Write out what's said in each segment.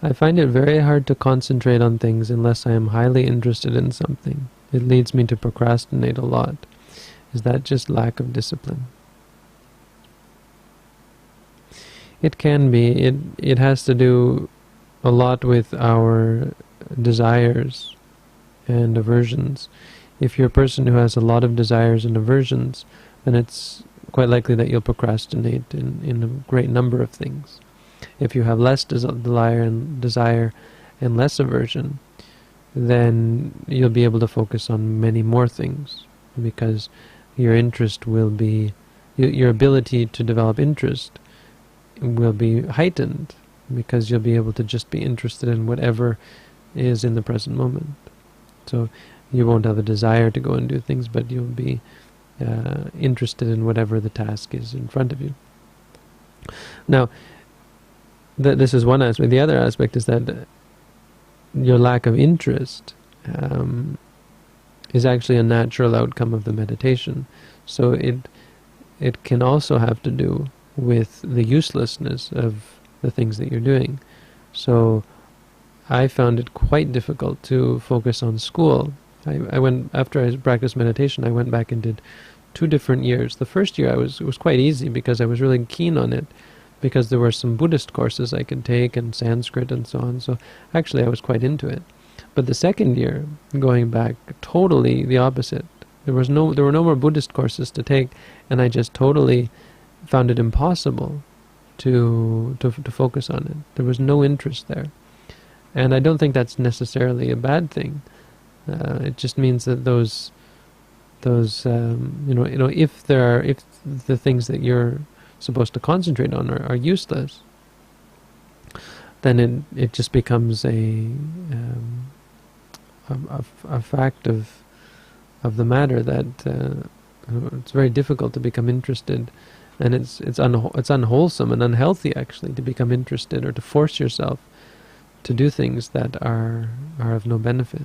I find it very hard to concentrate on things unless I am highly interested in something. It leads me to procrastinate a lot. Is that just lack of discipline? It can be. It has to do a lot with our desires and aversions. If you're a person who has a lot of desires and aversions, then it's quite likely that you'll procrastinate in a great number of things. If you have less desire and less aversion, then you'll be able to focus on many more things, because your interest will be, your ability to develop interest will be heightened, because you'll be able to just be interested in whatever is in the present moment. So you won't have a desire to go and do things, but you'll be interested in whatever the task is in front of you. Now, this is one aspect. The other aspect is that your lack of interest is actually a natural outcome of the meditation. So it can also have to do with the uselessness of the things that you're doing. So I found it quite difficult to focus on school. I went, after I practiced meditation, I went back and did 2 different years. The first year it was quite easy because I was really keen on it, because there were some Buddhist courses I could take and Sanskrit and so on. So actually I was quite into it. But the second year, going back, totally the opposite. There were no more Buddhist courses to take, and I just totally found it impossible to focus on it. There was no interest there. And I don't think that's necessarily a bad thing. It just means that those if the things that you're supposed to concentrate on are useless, then it just becomes a fact of the matter that it's very difficult to become interested, and it's unwholesome and unhealthy actually to become interested or to force yourself to do things that are of no benefit.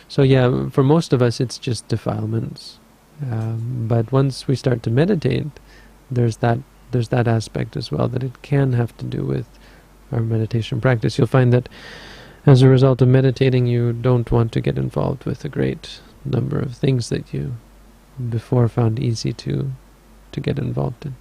So yeah, for most of us it's just defilements, but once we start to meditate, there's that aspect as well, that it can have to do with our meditation practice. You'll find that as a result of meditating, you don't want to get involved with a great number of things that you before found easy to get involved in.